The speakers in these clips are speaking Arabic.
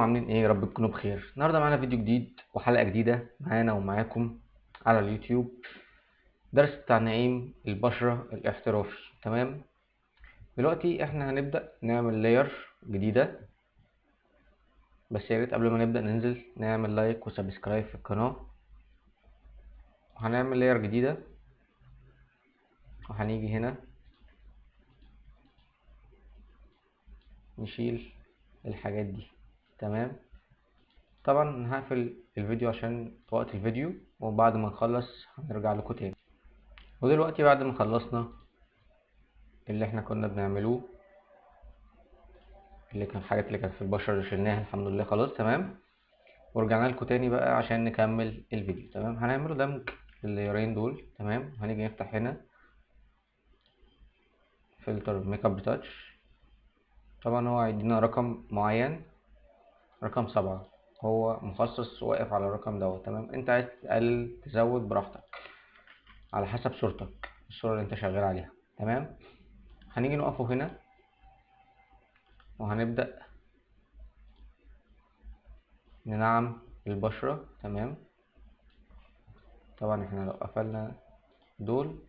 عاملين ايه؟ يا رب تكونوا بخير. النهارده معانا فيديو جديد وحلقه جديده معانا ومعاكم على اليوتيوب. درس بتاع نعيم البشره الاحترافي. تمام. دلوقتي احنا هنبدا نعمل لاير جديده، بس يا ريت قبل ما نبدا ننزل نعمل لايك وسبسكرايب في القناه. وهنعمل لاير جديده وهنيجي هنا نشيل الحاجات دي. تمام. طبعا هقفل الفيديو عشان وقت الفيديو، وبعد ما نخلص هنرجع لكم تاني. ودلوقتي بعد ما خلصنا اللي احنا كنا بنعملوه، اللي كان الحاجات اللي كانت في البشرة اللي شلناها الحمد لله خلاص تمام، ورجعنا لكم تاني بقى عشان نكمل الفيديو. تمام. هنعمله دمج لللايرين دول. تمام. هنيجي نفتح هنا فلتر ميك اب تاتش. طبعا هو هيدينا رقم معين، رقم 7، هو مخصص واقف على الرقم دوت. تمام. انت عايز تقلل تزود براحتك على حسب صورتك، الصورة اللي انت شغال عليها. تمام. هنيجي نقفه هنا وهنبدأ ننعم البشرة. تمام. طبعا احنا لو قفلنا دول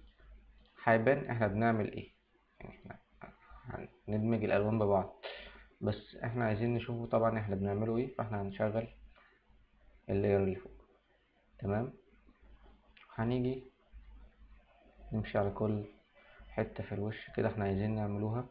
هيبان احنا بنعمل ايه، يعني احنا هندمج الالوان ببعض، بس احنا عايزين نشوفه طبعا احنا بنعمله ايه. فاحنا هنشغل اللاير اللي فوق. تمام. هنيجي نمشي على كل حتة في الوش كده احنا عايزين نعملوها.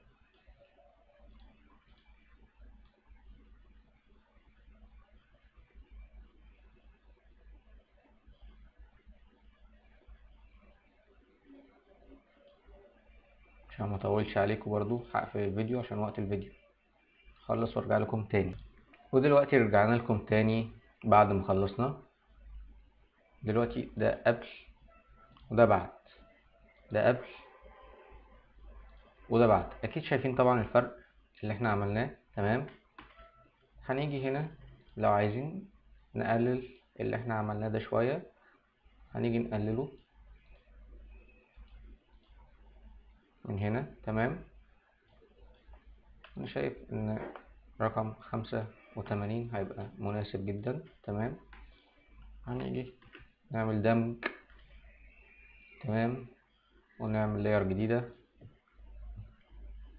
عشان ما اطولش عليكم برضو هقفل الفيديو عشان وقت الفيديو. خلص وارجع لكم تاني. ودلوقتي رجعنا لكم تاني بعد ما خلصنا. دلوقتي ده قبل وده بعد، ده قبل وده بعد. اكيد شايفين طبعا الفرق اللي احنا عملناه. تمام. هنيجي هنا لو عايزين نقلل اللي احنا عملناه ده شوية، هنيجي نقلله من هنا. تمام. انا شايف ان رقم 85 هيبقى مناسب جدا. تمام. هنيجي نعمل دمج. تمام. ونعمل لاير جديدة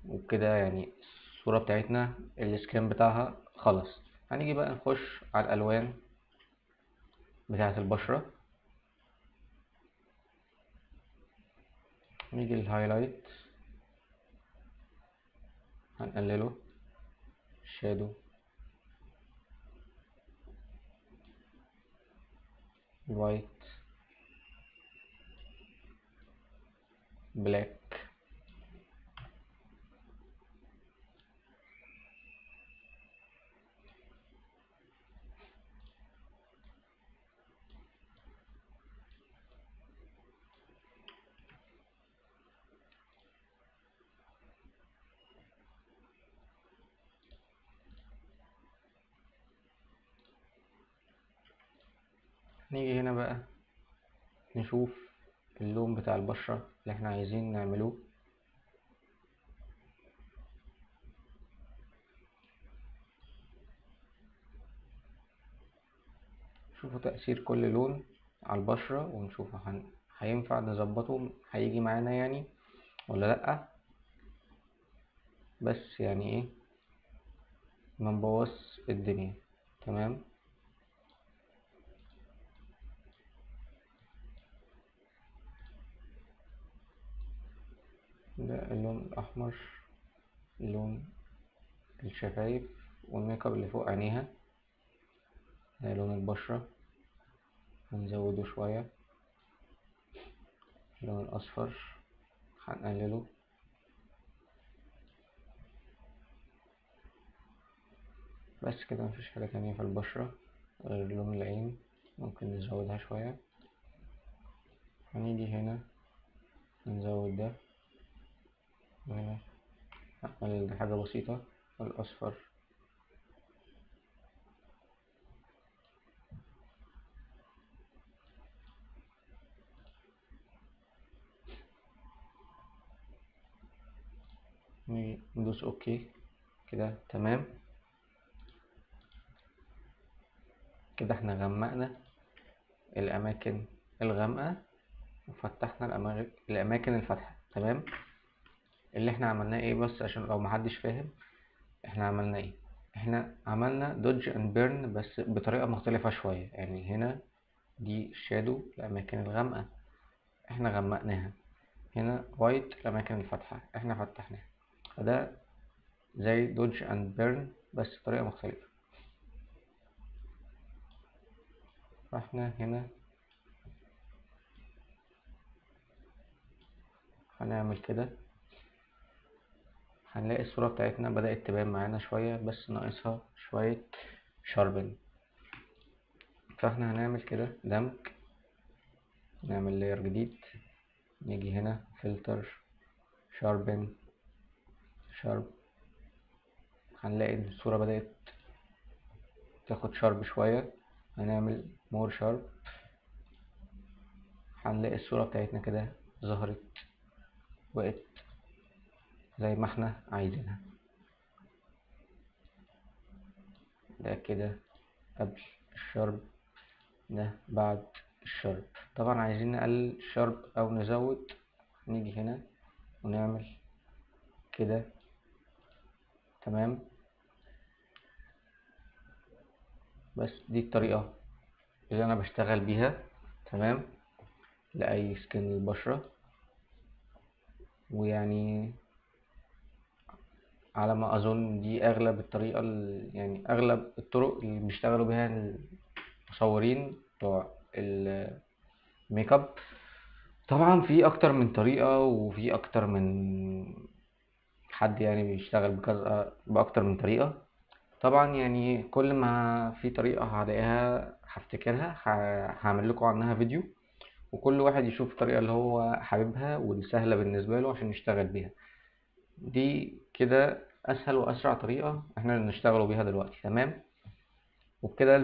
وكده، يعني الصورة بتاعتنا السكان بتاعها خلص. هنيجي بقى نخش على الالوان بتاعة البشرة. نيجي للهايلايت هنقلله، شادو، وايت، بلاك. نيجي هنا بقى نشوف اللون بتاع البشرة اللي احنا عايزين نعملوه. شوفوا تأثير كل لون على البشرة ونشوف هينفع نظبطه هيجي معانا يعني ولا لأ، بس يعني ايه ما نبوظ الدنيا. تمام. ده اللون الأحمر، لون الشفايف والميك اب اللي فوق عينيها. ده لون البشرة هنزوده شوية. اللون الأصفر هنقلله. بس كده مفيش حاجة تانية في البشرة غير لون العين، ممكن نزودها شوية. هنيجي هنا نزود ده، وهنا هنقلل ده حاجة بسيطة. الأصفر ندوس اوكي كده. تمام. كده احنا غمقنا الاماكن الغامقة وفتحنا الاماكن الفاتحة. تمام. اللي احنا عملناه ايه؟ بس عشان لو محدش فاهم احنا عملنا ايه، احنا عملنا دوج اند بيرن بس بطريقة مختلفة شوية. يعني هنا دي الشادو الاماكن الغامقة احنا غمقناها، هنا وايت الاماكن الفاتحة احنا فتحناها. فده زي دوج اند بيرن بس بطريقة مختلفة. فاحنا هنا هنعمل كده، هنلاقي الصورة بتاعتنا بدأت تبان معانا شوية بس ناقصها شوية شاربن. فاحنا هنعمل كده دمج، نعمل لاير جديد، نيجي هنا فلتر شاربن شارب، هنلاقي ان الصورة بدأت تاخد شارب شوية، هنعمل مور شارب، هنلاقي الصورة بتاعتنا كده ظهرت بقت زي ما احنا عايزينها. ده كده قبل الشرب، ده بعد الشرب. طبعا عايزين نقلل الشرب او نزود، نيجي هنا ونعمل كده. تمام. بس دي الطريقة اللي انا بشتغل بيها. تمام. لأي سكن البشرة، ويعني على ما اظن دي اغلب الطريقة يعني اغلب الطرق اللي بيشتغلوا بيها المصورين بتوع الميك اب. طبعا في اكتر من طريقة وفي اكتر من حد يعني بيشتغل بكذا باكتر من طريقة. طبعا يعني كل ما في طريقة هلاقيها هفتكرها هعمل لكم عنها فيديو، وكل واحد يشوف الطريقة اللي هو حاببها واللي سهلة بالنسبة له عشان يشتغل بيها. دي كده اسهل واسرع طريقة احنا نشتغلوا بيها دلوقتي. تمام. وبكده